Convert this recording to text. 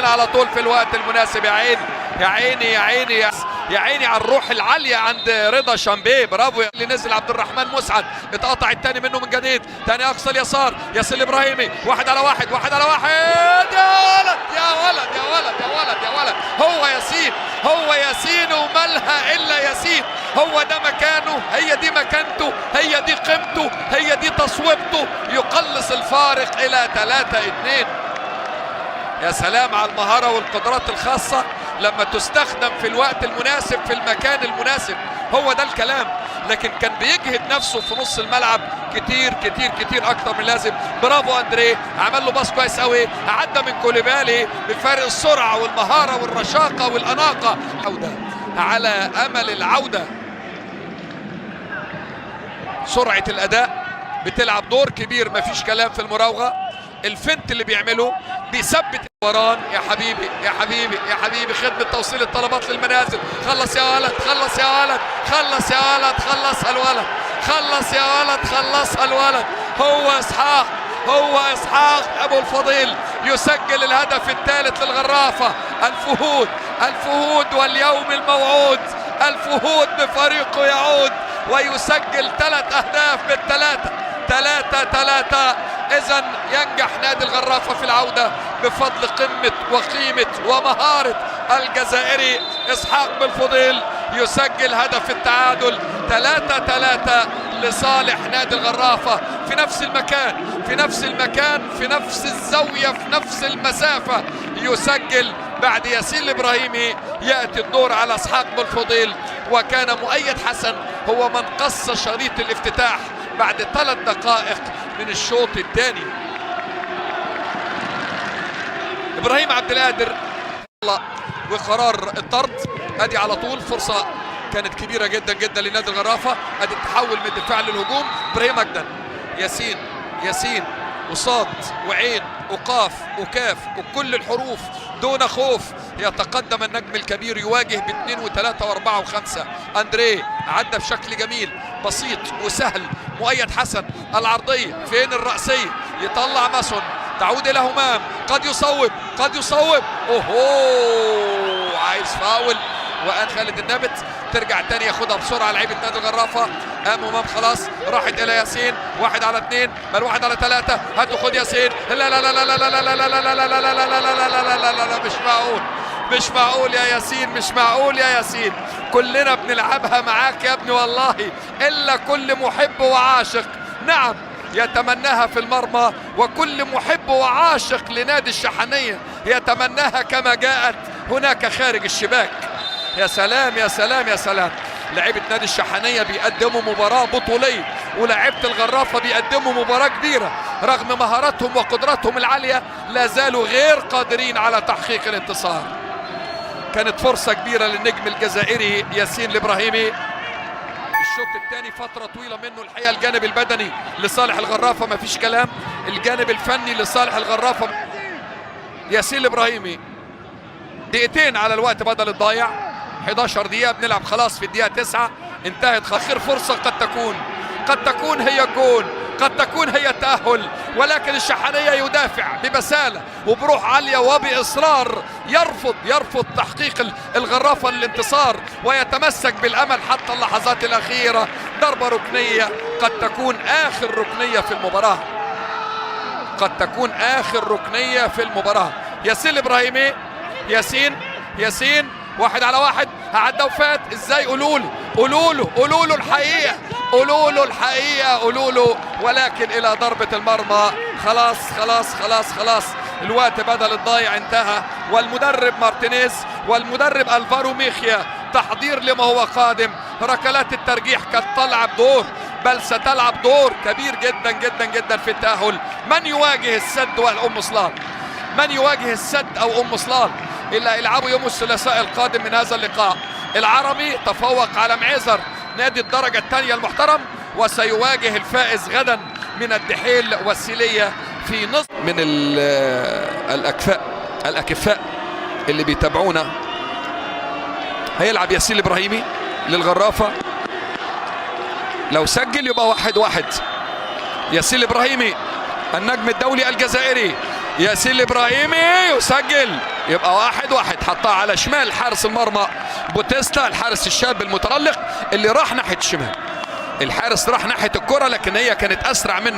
على طول في الوقت المناسب. يا عيني يا عيني يا عيني يا عيني على الروح العالية عند رضا شامبيه. برافو اللي نزل عبد الرحمن مسعد. اتقطع الثاني منه من جديد. ثاني اقصى اليسار ياسين الابراهيمي. واحد على واحد يا ولد يا ولد يا ولد يا ولد يا ولد. هو ياسين ومالها الا ياسين. هو ده مكانه، هي دي مكانته، هي دي قيمته، هي دي تصويبته. يقلص الفارق الى 3-2. يا سلام على المهارة والقدرات الخاصة لما تستخدم في الوقت المناسب في المكان المناسب. هو ده الكلام. لكن كان بيجهد نفسه في نص الملعب كتير كتير كتير اكتر من اللازم. برافو اندريه، عمل له باص كويس قوي، عدى من كوليبالي بفارق السرعة والمهارة والرشاقة والأناقة. عودة على امل العودة. سرعة الاداء بتلعب دور كبير، مفيش كلام في المراوغة. الفنت اللي بيعمله بيثبت وران. يا حبيبي يا حبيبي يا حبيبي، خدمة توصيل الطلبات للمنازل. خلص يا ولد خلص يا ولد خلص يا ولد خلصها الولد خلص يا ولد خلصها الولد. هو اسحاق ابو الفضيل يسجل الهدف الثالث للغرافة. الفهود واليوم الموعود. الفهود بفريقه يعود ويسجل 3 أهداف بالثلاثة. 3-3. إذن ينجح نادي الغرافة في العودة بفضل قمة وقيمة ومهارة الجزائري إسحاق بالفضيل. يسجل هدف التعادل. 3-3 لصالح نادي الغرافة في نفس المكان في نفس الزاوية في نفس المسافة. يسجل بعد ياسين الابراهيمي. يأتي الدور على إسحاق بالفضيل، وكان مؤيد حسن هو من قص شريط الافتتاح بعد 3 دقائق من الشوط الثاني. ابراهيم عبد القادر وقرار الطرد. ادي على طول فرصة كانت كبيرة جدا جدا لنادي الغرافة. ادي التحول من الدفاع للهجوم. ابراهيم مجدا، ياسين وصاد وعين وقاف وكاف وكل الحروف دون خوف. يتقدم النجم الكبير، يواجه ب2 و3 و4 و5. اندريه عدى بشكل جميل بسيط وسهل. مؤيد حسن العرضية فين الرأسية، يطلع ماسون، تعود الى همام. قد يصوب. اوهو عايز فاول. وان خالد النابت ترجع تاني ياخدها بسرعه لعيبه نادي الغرافه. همام خلاص راحت الى ياسين. 1 على 2 بل 1 على 3. هاتوا خد ياسين. لا مش معقول يا ياسين، مش معقول يا ياسين. كلنا بنلعبها معاك يا ابني والله، الا كل محب وعاشق نعم يتمناها في المرمى، وكل محب وعاشق لنادي الشحنية يتمناها كما جاءت هناك خارج الشباك. يا سلام يا سلام يا سلام. لاعيبة نادي الشحنية بيقدموا مباراة بطولية، ولاعيبة الغرافة بيقدموا مباراة كبيرة. رغم مهاراتهم وقدراتهم العالية لا زالوا غير قادرين على تحقيق الانتصار. كانت فرصة كبيرة للنجم الجزائري ياسين الابراهيمي. الشوط الثاني فترة طويلة منه الحقيقة. الجانب البدني لصالح الغرافة ما فيش كلام، الجانب الفني لصالح الغرافة. ياسين الابراهيمي 2 على الوقت بدل الضايع. 11 دقيقة بنلعب خلاص في الدقيقة 9 انتهت. آخر فرصة قد تكون هي الجول، قد تكون هي التأهل، ولكن الشحنية يدافع ببسالة وبروح عالية وبإصرار. يرفض تحقيق الغرافة للانتصار ويتمسك بالأمل حتى اللحظات الأخيرة. ضربة ركنية قد تكون آخر ركنية في المباراة. ياسين الابراهيمي. ياسين 1 على 1 عدى وفات. ازاي؟ قولوا له الحقيقة ولكن الى ضربة المرمى. خلاص الوقت بدل الضايع انتهى. والمدرب مارتينيز والمدرب الفارو ميخيا تحضير لما هو قادم. ركلات الترجيح قد تلعب دور، بل ستلعب دور كبير جدا جدا جدا في التأهل. من يواجه السد والأم صلال؟ من يواجه السد أو أم صلال؟ إلا يلعبوا يوم الثلاثاء القادم من هذا اللقاء. العربي تفوق على معزر نادي الدرجة الثانية المحترم، وسيواجه الفائز غدا من الدحيل والسيلية في نصف من الأكفاء اللي بيتابعونا. هيلعب ياسين الابراهيمي للغرافة. لو سجل يبقى 1-1. ياسين الابراهيمي النجم الدولي الجزائري. ياسين الابراهيمي يسجل يبقى 1-1. حطها على شمال حارس المرمى بوتيستا، الحارس الشاب المتألق اللي راح ناحية الشمال. الحارس راح ناحية الكرة لكن هي كانت أسرع منه.